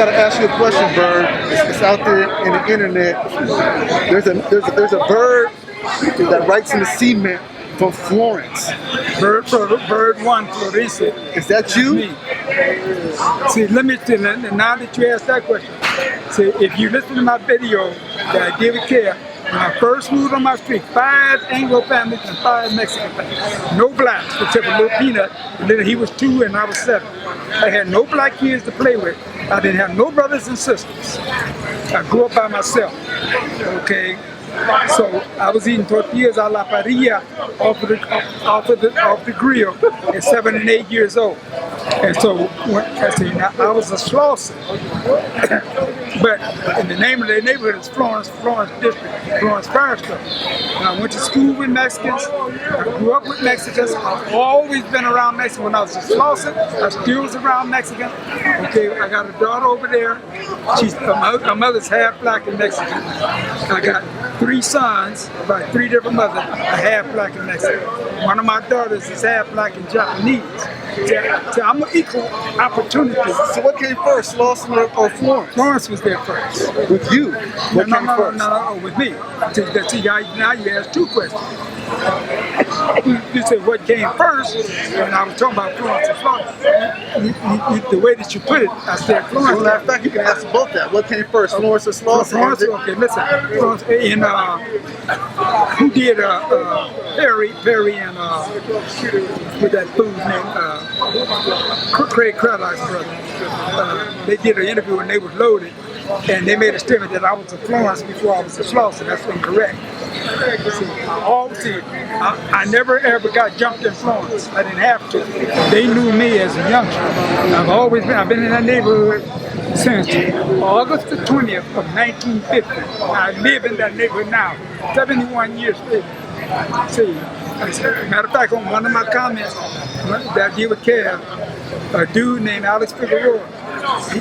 gotta ask you a question, Bird. It's out there in the internet. There's a bird that writes in the cement from Florence. Bird 1, Florencia. Is that you? Me. See, let me tell you, now that you asked that question, see, if you listen to my video that I did with Kev, when I first moved on my street, 5 Anglo families and 5 Mexican families. No blacks, except for little Peanut. And then he was 2 and I was 7. I had no black kids to play with. I didn't have no brothers and sisters. I grew up by myself, okay? So I was eating tortillas a la parrilla off the grill at 7 and 8 years old. And so I was a Slauson. But in the name of the neighborhood is Florence-Firestone District, Florence-Firestone. And I went to school with Mexicans. I grew up with Mexicans. I've always been around Mexicans. When I was a Slauson, I still was around Mexican. Okay, I got a daughter over there. My mother's half black and Mexican. I got 3 sons by 3 different mothers, half black and Mexican. One of my daughters is half black and Japanese. So I'm an equal opportunity. So what came first, Slauson or Florence? Florence was there first. With you? What came first? No, with me. See, now you asked 2 questions. You said what came first, and I was talking about Florence and Florence. The way that you put it, I said Florence. Well, in fact, you can ask both that. What came first, Florence or Slauson? Florence, okay, listen. Florence, who did Perry and with that food named Craig Monson's brother. They did an interview and they was loaded, and they made a statement that I was a Florence before I was a Slauson. That's incorrect. See, I never ever got jumped in Florence. I didn't have to. They knew me as a youngster. I've been in that neighborhood since August the 20th of 1950. I live in that neighborhood now, 71 years later. See, as a matter of fact, on one of my comments that I did with Kev, a dude named Alex Figueroa,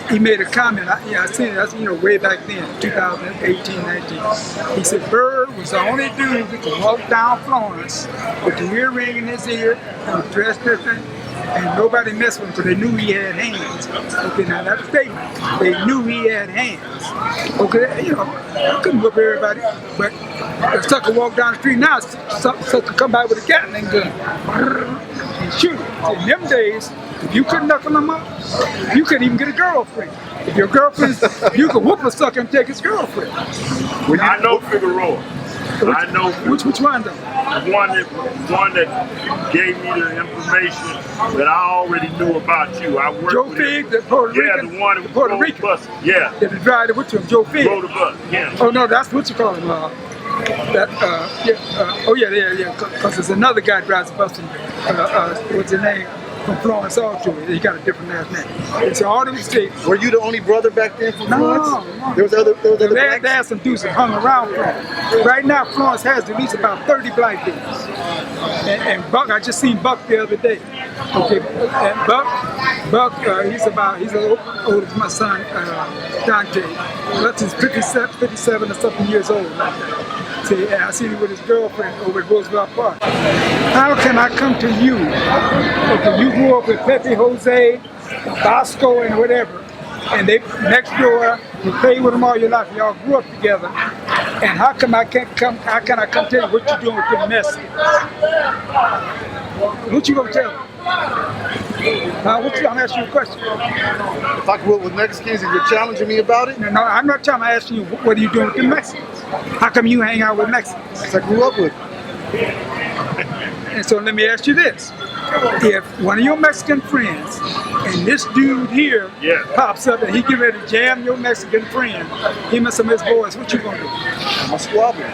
he made a comment. I seen it. That's way back then, 2018, 19. He said Bird was the only dude that could walk down Florence with the earring in his ear and was dressed different, and nobody messed with him because they knew he had hands. Okay, now that's a statement. They knew he had hands. Okay, I couldn't whip everybody, but a sucker walk down the street now, sucker come by with a Gatling gun and shoot him. In them days, if you couldn't knuckle him up, you couldn't even get a girlfriend. If your girlfriend, you could whoop a sucker and take his girlfriend. I know Figueroa. I know which one though? One that gave me the information that I already knew about you. I worked Joe with Fig, the Puerto Rican. Yeah, the one that Puerto Rican. Bus. Yeah. That drive it with you, Joe Fig. Rode the bus. Yeah. Oh no, that's what you call him. Because there's another guy that drives the bus. What's his name? From Florence also. He got a different last name. It's all them states. Were you the only brother back then from Florence? No. There was other They had some dudes that hung around Florence. Right now, Florence has at least about 30 black dudes. And Buck, I just seen Buck the other day. Okay, and Buck, he's a little older than my son, Dante. Buck's 57 or something years old. Like that. See, I seen him with his girlfriend over at Roosevelt Park. How can I come to you? Okay, you grew up with Pepe, Jose, Bosco, and whatever, and they next door. You played with them all your life. Y'all grew up together. And how come I can't come? How can I come tell you what you're doing with your Mexicans? What you gonna tell me? I'm asking you a question. If I grew up with Mexicans and you're challenging me about it? No, I'm not trying to ask you what are you doing with the Mexicans. How come you hang out with Mexicans? Because I grew up with. And so let me ask you this. If one of your Mexican friends and this dude here pops up and he get ready to jam your Mexican friend, him and some of his boys, what you gonna do? I'm gonna squabble.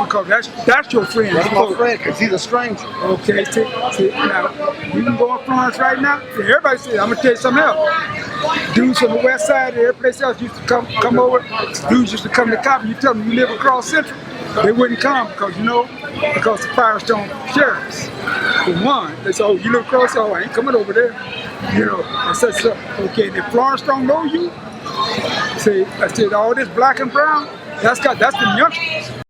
Because that's your friend. That's my friend, because he's a stranger. Okay, see, now, you can go in Florence right now. Everybody says, I'm gonna tell you something else. Dudes from the west side, every place else used to come over. Dudes used to come to cop and you tell them you live across Central. They wouldn't come because the Firestone sheriffs. For one, they said, oh, you live across, oh, I ain't coming over there. And such stuff. Okay, if Florence don't know you, I said, all this black and brown, that's the youngsters.